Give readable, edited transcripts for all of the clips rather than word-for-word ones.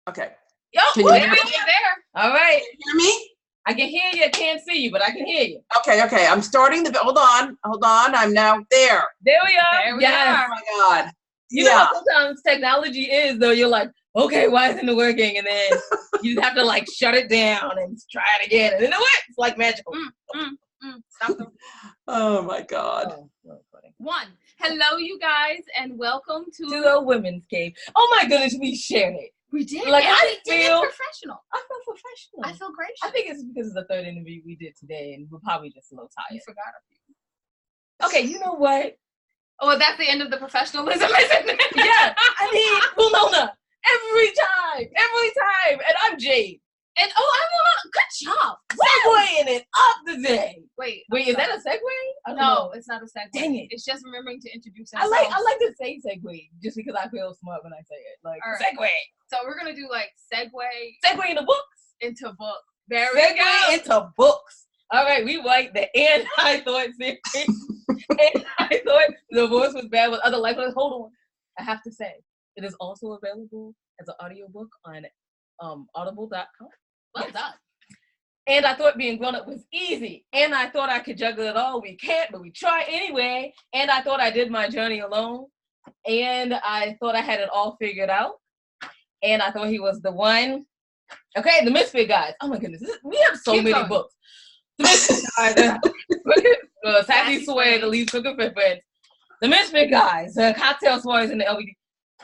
Okay. Yo, Can you hear me? All right. Can you hear me? I can hear you. I can't see you, but I can hear you. Okay. I'm starting the. Hold on. I'm now there. There we are. There we are. Oh my God. You know what sometimes technology is, though. You're like, okay, why isn't it working? And then you just have to like shut it down and try it again, and then it works. It's like magical. Stop them. Oh my God. Oh, so funny. One. Hello, you guys, and welcome to the Women's Cave. Oh my goodness, we shared it. We did. Like, and I we did feel- it professional. I feel professional. I feel gracious. I think it's because of the third interview we did today, and we're probably just a little you tired. forgot a few. Okay, you know what? Oh, that's the end of the professionalism, isn't it? Yeah, I mean, Winona, every time, and I'm Jade. And I'm Winona. Good job. Segueing it up today. Wait, is that a segue? I don't know. No, it's not a segue. Dang it. It's just remembering to introduce I ourselves. like to say segue just because I feel smart when I say it. Like, All right. segue. So we're gonna do like segue Segue into books. into book. There we Segue go. into books. All right, we like the And I Thought series. And I Thought Divorce Was Bad with Other Life. Hold on. I have to say, it is also available as an audiobook on audible.com. Well done. And I thought being grown up was easy. And I thought I could juggle it all. We can't, but we try anyway. And I thought I did my journey alone. And I thought I had it all figured out. And I thought he was the one. Okay, the Misfit Guys. Oh my goodness. We have so Keep many going. books. The Misfit Guys. Sassy Sway, the lead cooker for friends. The Misfit Guys. Cocktail Stories in the LBD.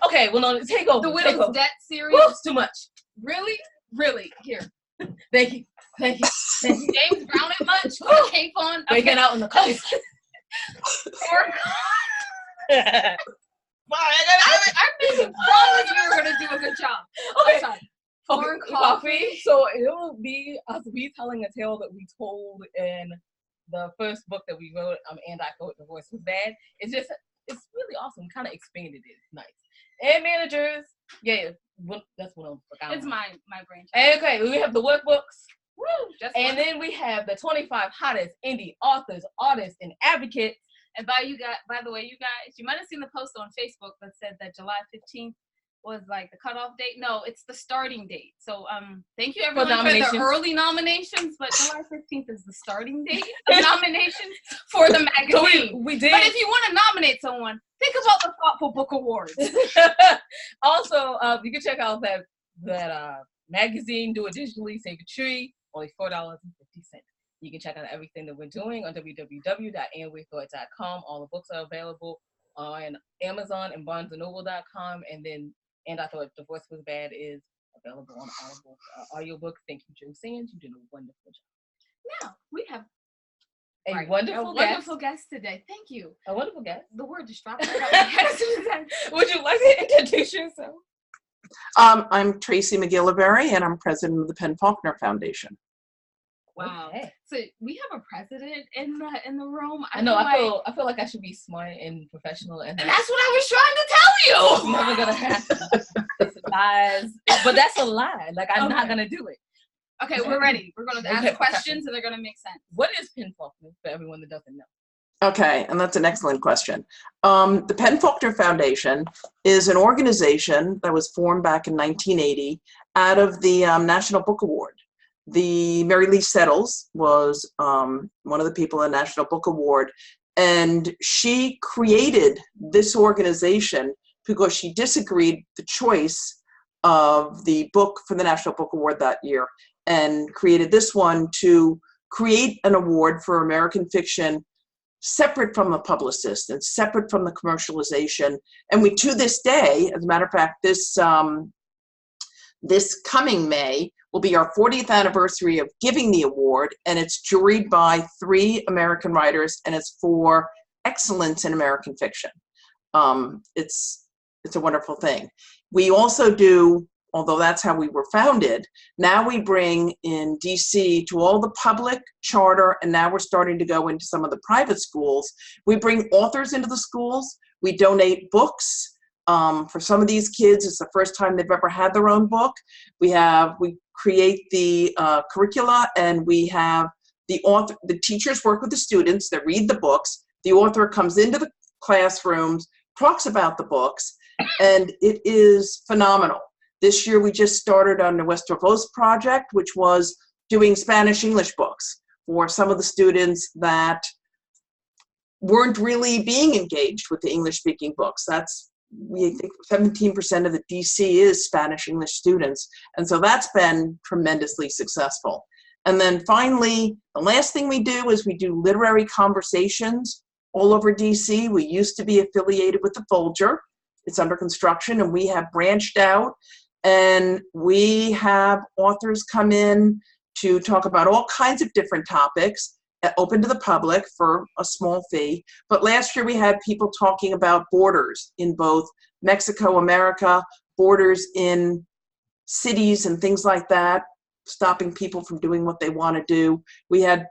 Okay, well, no, take over. The take Widow's over. Debt series. Woo, it's too much. Really? Really? Here. Thank you. James Brown it much? Put a cape on. Breaking out in the coast. I promise we were gonna do a good job. Okay. I'm sorry. Corn coffee. So it'll be us retelling a tale that we told in the first book that we wrote, And I Thought Divorce Was Bad. It's really awesome. Kind of expanded it. It's nice. And managers. Yeah, that's what I'm forgetting. It's my brain. Okay, we have the workbooks. Woo! And then we have the 25 hottest indie authors, artists, and advocates. And by the way, you guys, you might have seen the post on Facebook that said that July 15th was like the cutoff date. No, it's the starting date. So thank you everyone for the early nominations, but July 15th is the starting date of nominations for the magazine. So we did. But if you want to nominate someone, think about the Thoughtful Book Awards. Also, you can check out that magazine, do it digitally, save a tree, only $4.50. You can check out everything that we're doing on www.andwethought.com. All the books are available on Amazon and BarnesandNoble.com. And then And I Thought Divorce Was Bad is available on Audible audiobook. Thank you, Joe Sands. You did a wonderful job. Now, we have a wonderful guest today. Thank you. A wonderful guest. The word just dropped right out of my head. Would you like to introduce yourself? I'm Tracy McGillivray, and I'm president of the Faulkner Foundation. Wow. Okay. So we have a president in the room. I feel like I should be smart and professional, and that's what I was trying to tell you. It's never gonna happen. It's lies, but that's a lie. Like I'm not gonna do it. Okay, we're ready. We're gonna ask questions, and they're gonna make sense. What is Faulkner for everyone that doesn't know? Okay, and that's an excellent question. The Faulkner Foundation is an organization that was formed back in 1980 out of the National Book Award. The Mary Lee Settles was one of the people in the National Book Award, and she created this organization because she disagreed the choice of the book for the National Book Award that year, and created this one to create an award for American fiction separate from the publicist and separate from the commercialization. And we, to this day, as a matter of fact, this coming May will be our 40th anniversary of giving the award, and it's juried by 3 American writers, and it's for excellence in American fiction. It's a wonderful thing. We also do, although that's how we were founded, now we bring in DC to all the public, charter, and now we're starting to go into some of the private schools. We bring authors into the schools. We donate books. For some of these kids, it's the first time they've ever had their own book. We create the curricula, and we have the teachers work with the students, they read the books, the author comes into the classrooms, talks about the books, and it is phenomenal. This year we just started on the Nuestro Voz project, which was doing Spanish-English books for some of the students that weren't really being engaged with the English-speaking books. We think 17% of the DC is Spanish-English students. And so that's been tremendously successful. And then finally, the last thing we do is we do literary conversations all over DC. We used to be affiliated with the Folger. It's under construction, and we have branched out, and we have authors come in to talk about all kinds of different topics, open to the public for a small fee. But last year we had people talking about borders in both Mexico, America, borders in cities and things like that, stopping people from doing what they want to do. We had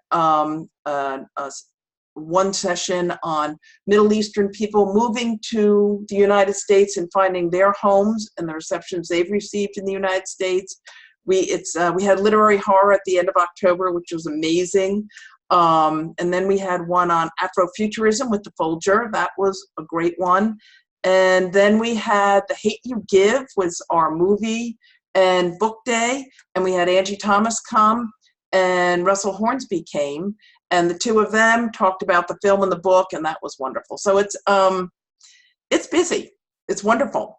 one session on Middle Eastern people moving to the United States and finding their homes and the receptions they've received in the United States. We had literary horror at the end of October, which was amazing. And then we had one on Afrofuturism with the Folger. That was a great one. And then we had The Hate You Give was our movie and book day. And we had Angie Thomas come and Russell Hornsby came. And the two of them talked about the film and the book, and that was wonderful. So it's busy. It's wonderful.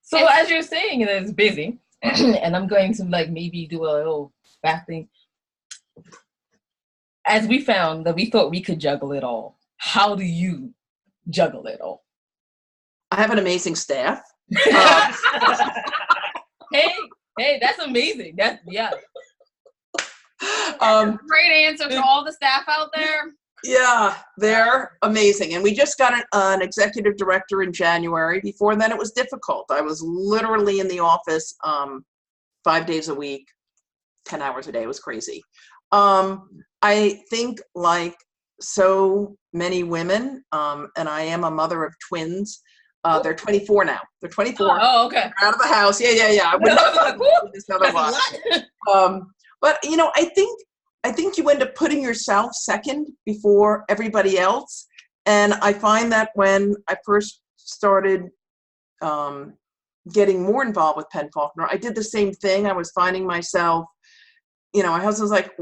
So as you're saying, it's busy. And I'm going to maybe do a little back thing. As we found that we thought we could juggle it all. How do you juggle it all? I have an amazing staff. Hey, that's amazing. Yeah. Great answer to all the staff out there. Yeah, they're amazing. And we just got an executive director in January. Before then, it was difficult. I was literally in the office 5 days a week, 10 hours a day. It was crazy. I think like so many women, and I am a mother of twins. They're 24 now. They're 24. Oh, okay. They're out of the house. Yeah. I wouldn't have this otherwise. But I think you end up putting yourself second before everybody else. And I find that when I first started getting more involved with Penn Faulkner, I did the same thing. I was finding myself, my husband's like,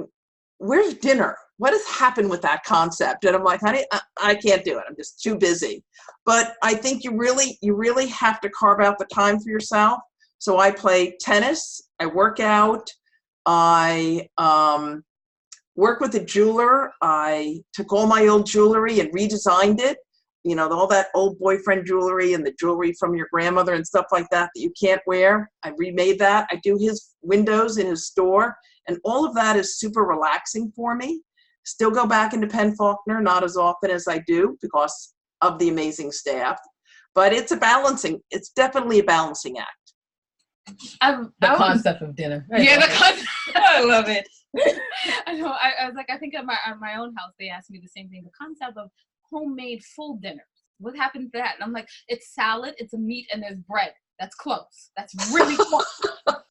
where's dinner? What has happened with that concept? And I'm like, honey, I can't do it. I'm just too busy. But I think you really have to carve out the time for yourself. So I play tennis, I work out, I work with a jeweler. I took all my old jewelry and redesigned it. All that old boyfriend jewelry and the jewelry from your grandmother and stuff like that you can't wear. I remade that. I do his windows in his store. And all of that is super relaxing for me. Still go back into Penn Faulkner, not as often as I do because of the amazing staff. But it's definitely a balancing act. The concept of dinner. The concept. I love it. I know. I was like, I think at my own house, they asked me the same thing. The concept of homemade full dinners. What happened to that? And I'm like, it's salad, it's a meat, and there's bread. That's close. That's really close.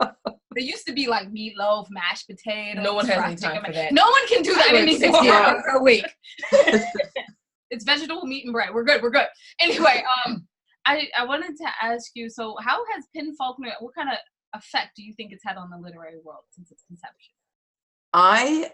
There used to be like meatloaf, mashed potatoes. No one has any time for that. No one can do that anymore. 6 hours a week. It's vegetable, meat, and bread. We're good. Anyway, I wanted to ask you, so how has Penn Faulkner, what kind of effect do you think it's had on the literary world since its conception? I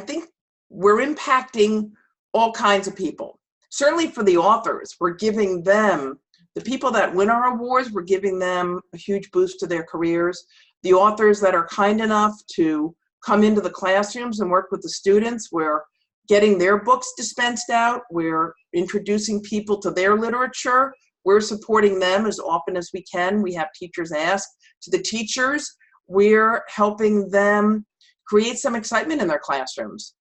think we're impacting all kinds of people. Certainly for the authors, we're giving them, the people that win our awards, we're giving them a huge boost to their careers. The authors that are kind enough to come into the classrooms and work with the students, we're getting their books dispensed out. We're introducing people to their literature. We're supporting them as often as we can. We have teachers ask. To the teachers, we're helping them create some excitement in their classrooms.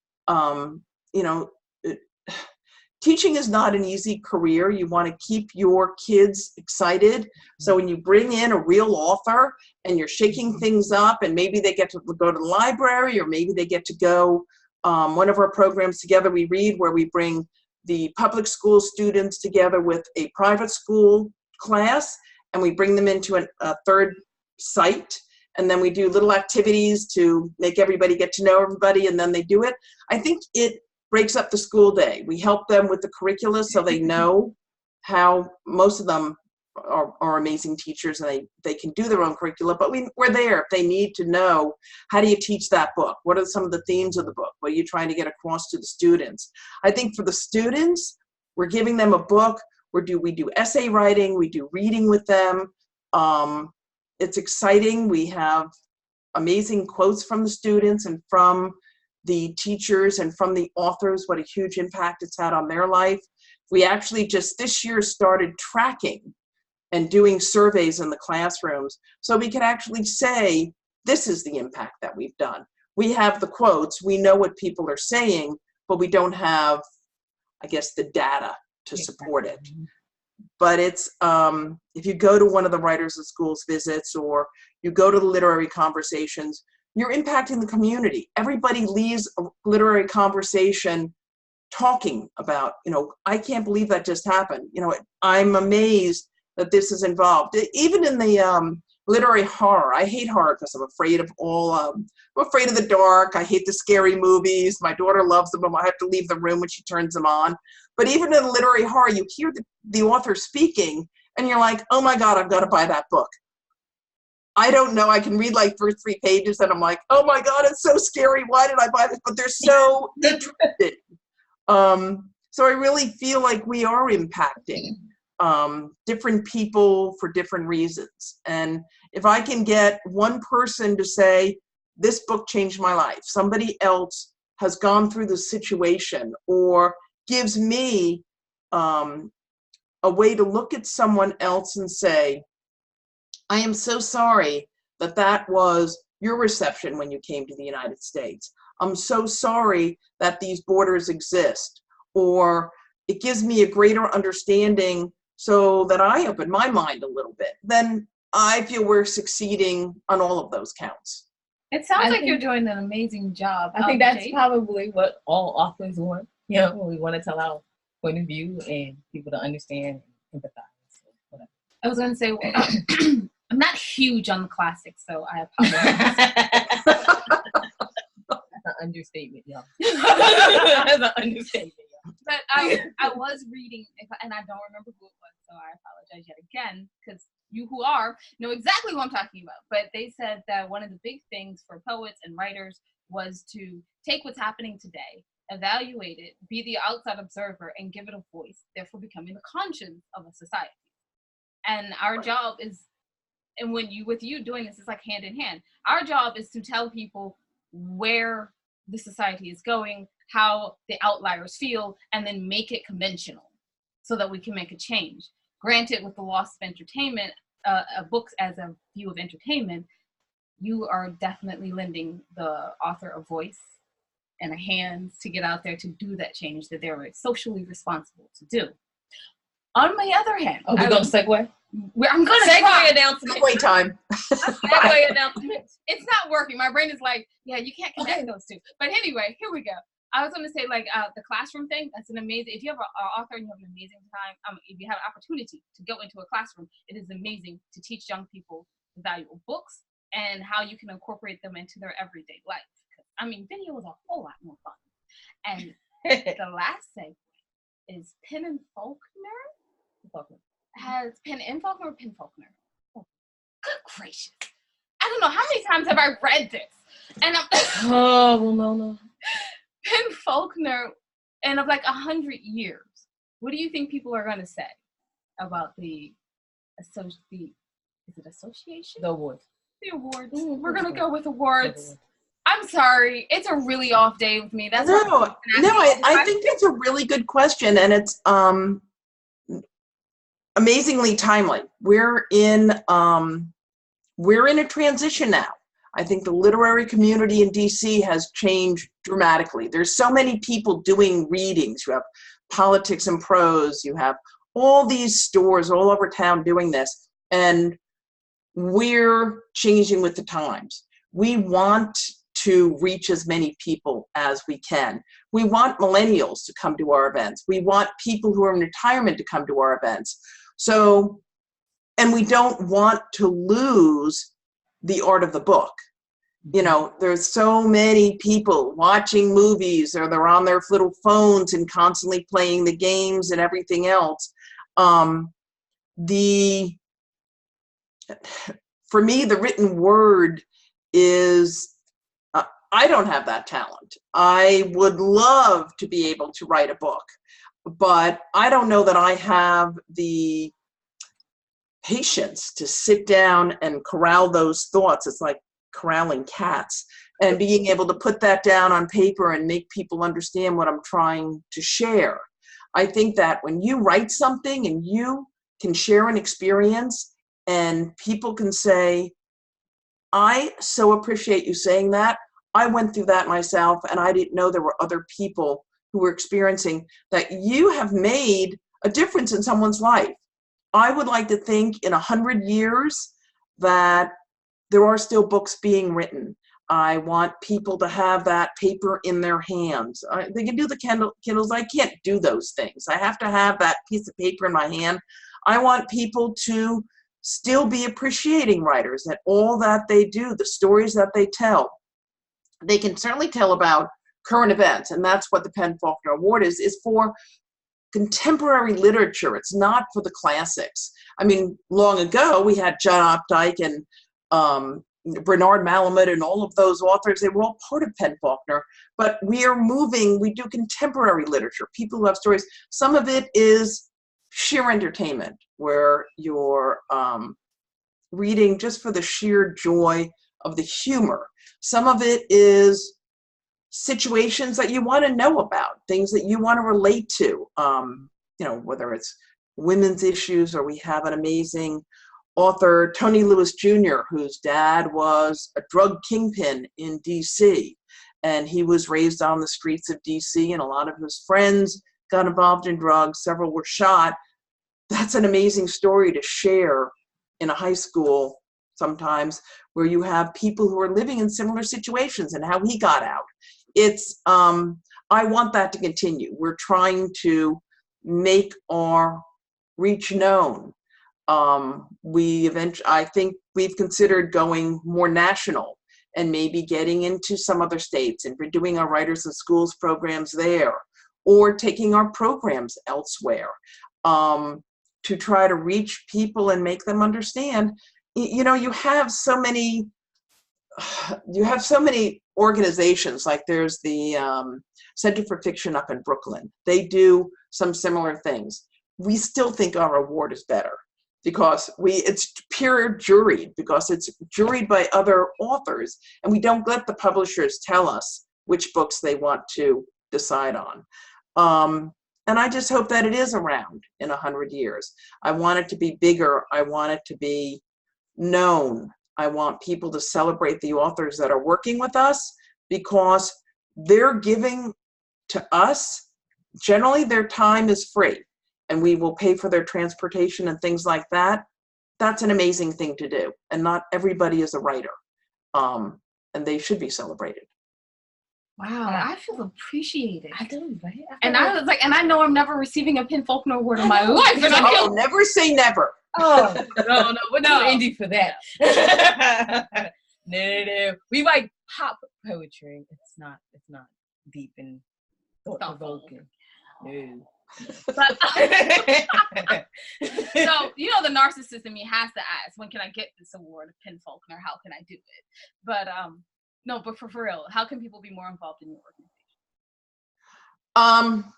Teaching is not an easy career. You want to keep your kids excited. So when you bring in a real author and you're shaking things up, and maybe they get to go to the library, or maybe they get to go one of our programs Together We Read, where we bring the public school students together with a private school class, and we bring them into a third site, and then we do little activities to make everybody get to know everybody, and then they do it. I think it breaks up the school day. We help them with the curricula so they know how, most of them are amazing teachers, and they can do their own curricula, but we're there if they need to know, how do you teach that book? What are some of the themes of the book? What are you trying to get across to the students? I think for the students, we're giving them a book. We do essay writing, we do reading with them. It's exciting. We have amazing quotes from the students and from the teachers and from the authors, what a huge impact it's had on their life. We actually just this year started tracking and doing surveys in the classrooms, so we can actually say, this is the impact that we've done. We have the quotes, we know what people are saying, but we don't have, I guess, the data to support it. But it's, if you go to one of the Writers of Schools visits, or you go to the literary conversations, you're impacting the community. Everybody leaves a literary conversation talking about, I can't believe that just happened. I'm amazed that this is involved. Even in the literary horror, I hate horror because I'm afraid of I'm afraid of the dark. I hate the scary movies. My daughter loves them, but I have to leave the room when she turns them on. But even in literary horror, you hear the author speaking, and you're like, oh my God, I've got to buy that book. I don't know, I can read like 3 pages, and I'm like, oh my God, it's so scary. Why did I buy this? But they're so interested. So I really feel like we are impacting different people for different reasons. And if I can get one person to say, this book changed my life, somebody else has gone through the situation, or gives me a way to look at someone else and say, I am so sorry that was your reception when you came to the United States. I'm so sorry that these borders exist. Or it gives me a greater understanding so that I open my mind a little bit. Then I feel we're succeeding on all of those counts. It sounds like you're doing an amazing job. I think that's probably what all authors want. We want to tell our point of view and people to understand and empathize. Whatever. I was going to say, I'm not huge on the classics, so I apologize. That's an understatement, y'all. That's an understatement, y'all. But I was reading, and I don't remember who it was, so I apologize yet again, because you who know exactly what I'm talking about. But they said that one of the big things for poets and writers was to take what's happening today, evaluate it, be the outside observer, and give it a voice, therefore becoming the conscience of a society. And our job is, and with you doing this, it's like hand in hand. Our job is to tell people where the society is going, how the outliers feel, and then make it conventional so that we can make a change. Granted, with the loss of entertainment, books as a view of entertainment, you are definitely lending the author a voice and a hand to get out there to do that change that they're socially responsible to do. On the other hand, we're going to segue? I'm going to segue announcement. Segue time. Segue announcement. It's not working. My brain is like, yeah, you can't connect those two. But anyway, here we go. I was going to say, the classroom thing, that's an amazing, if you have an author and you have an amazing time, if you have an opportunity to go into a classroom, it is amazing to teach young people the value of books and how you can incorporate them into their everyday life. Video is a whole lot more fun. And the last segue is Penn and Faulkner. Has Penn and Faulkner or Penn Faulkner? Oh, good gracious. I don't know, how many times have I read this? And I'm no. Penn Faulkner, and of 100 years, what do you think people are going to say about is it association? The awards. The awards. We're going to go with awards. I'm sorry. It's a really off day with me. That's I think that's a really good question, and it's amazingly timely. We're in a transition now. I think the literary community in DC has changed dramatically. There's so many people doing readings. You have Politics and Prose. You have all these stores all over town doing this, and we're changing with the times. We want to reach as many people as we can. We want millennials to come to our events. We want people who are in retirement to come to our events. So, and we don't want to lose the art of the book. There's so many people watching movies, or they're on their little phones and constantly playing the games and everything else. for me, the written word is, I don't have that talent. I would love to be able to write a book, but I don't know that I have the patience to sit down and corral those thoughts. It's like corralling cats, and being able to put that down on paper and make people understand what I'm trying to share. I think that when you write something and you can share an experience and people can say, I so appreciate you saying that. I went through that myself and I didn't know there were other people who were experiencing that. You have made a difference in someone's life. I would like to think in 100 years that there are still books being written. I want people to have that paper in their hands. They can do the Kindles. I can't do those things. I have to have that piece of paper in my hand. I want people to still be appreciating writers and all that they do, the stories that they tell. They can certainly tell about current events, and that's what the Faulkner Award is for contemporary literature. It's not for the classics. I mean, long ago, we had John Updike and Bernard Malamud and all of those authors. They were all part of Faulkner, but we are moving, we do contemporary literature, people who have stories. Some of it is sheer entertainment, where you're reading just for the sheer joy of the humor. Some of it is situations that you want to know about, things that you want to relate to, whether it's women's issues, or we have an amazing author, Tony Lewis Jr., whose dad was a drug kingpin in DC, and he was raised on the streets of DC, and a lot of his friends got involved in drugs. Several were shot. That's an amazing story to share in a high school sometimes, where you have people who are living in similar situations and how he got out. It's, I want that to continue. We're trying to make our reach known. I think we've considered going more national and maybe getting into some other states, and we're doing our Writers in Schools programs there, or taking our programs elsewhere, to try to reach people and make them understand. You have so many organizations, like there's the Center for Fiction up in Brooklyn. They do some similar things. We still think our award is better because it's peer juried, because it's juried by other authors, and we don't let the publishers tell us which books they want to decide on. And I just hope that it is around in 100 years. I want it to be bigger. I want it to be known. I want people to celebrate the authors that are working with us, because they're giving to us, generally their time is free, and we will pay for their transportation and things like that. That's an amazing thing to do. And not everybody is a writer. And they should be celebrated. Wow, I feel appreciated. I do, right? And I was like, and I know I'm never receiving a Faulkner Award in my life. And I feel never say never. Oh, no, we're too indie for that. No. We write pop poetry. It's not deep and thought-provoking. No. But, so, the narcissist in me has to ask, when can I get this award, Faulkner? How can I do it? But, no, but for real, how can people be more involved in your organization?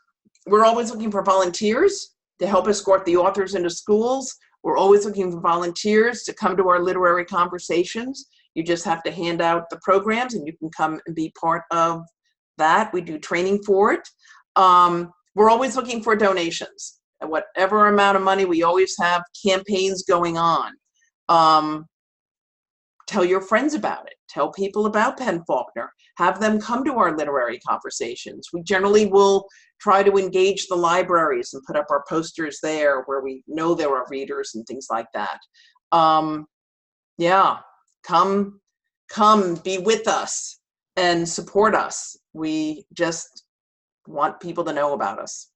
We're always looking for volunteers to help escort the authors into schools. We're always looking for volunteers to come to our literary conversations. You just have to hand out the programs and you can come and be part of that. We do training for it. We're always looking for donations. And whatever amount of money, we always have campaigns going on. Tell your friends about it. Tell people about Faulkner. Have them come to our literary conversations. We generally will try to engage the libraries and put up our posters there where we know there are readers and things like that. Come be with us and support us. We just want people to know about us.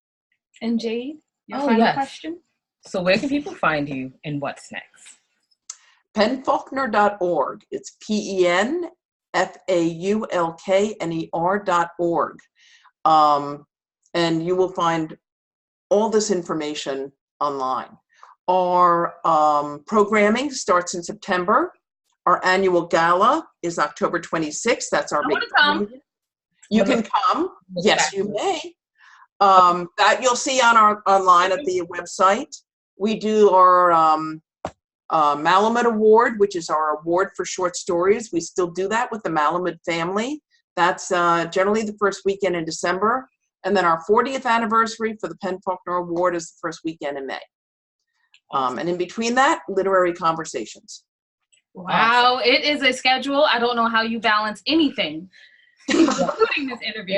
And Jade, your final question? So where can people find you and what's next? PenFaulkner.org. It's PenFaulkner.org. And you will find all this information online. Our programming starts in September. Our annual gala is October 26th. That's our big come. You can come. Yes, you may. That you'll see on our online at the website. We do our Malamud Award, which is our award for short stories. We still do that with the Malamud family. That's generally the first weekend in December. And then our 40th anniversary for the Penn Faulkner Award is the first weekend in May. And in between that, literary conversations. Wow, it is a schedule. I don't know how you balance anything, including this interview.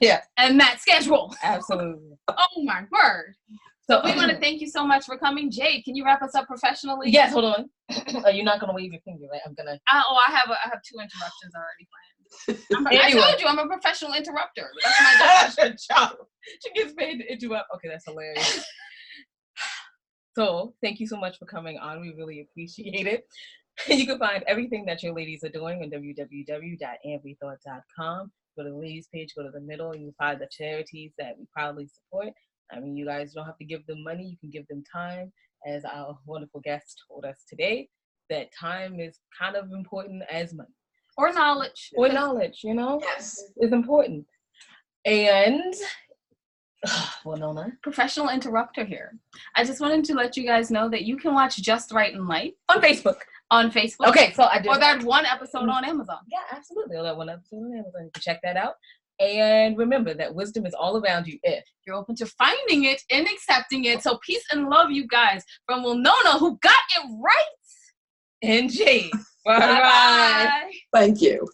Yeah. And that schedule. Absolutely. Oh my word. So we want to thank you so much for coming. Jade, can you wrap us up professionally? Yes, hold on. You're not going to wave your finger, right? I'm going to. I have 2 interruptions already planned. I told you, I'm a professional interrupter. That's my job. She gets paid to interrupt. Okay, that's hilarious. So thank you so much for coming on. We really appreciate it. You can find everything that your ladies are doing on www.andwethought.com. Go to the ladies page, go to the middle, and you find the charities that we proudly support. I mean, you guys don't have to give them money. You can give them time. As our wonderful guest told us today, that time is kind of important as money. Or knowledge. Or knowledge, you know? Yes. It's important. And... Winona. Professional interrupter here. I just wanted to let you guys know that you can watch Just Right in Life on Facebook. Okay, so I did. Or that one episode on Amazon. Yeah, absolutely. Or that one episode on Amazon. You can check that out. And remember that wisdom is all around you if you're open to finding it and accepting it. So peace and love, you guys, from Winona, who got it right. And Jade. Bye-bye. Thank you.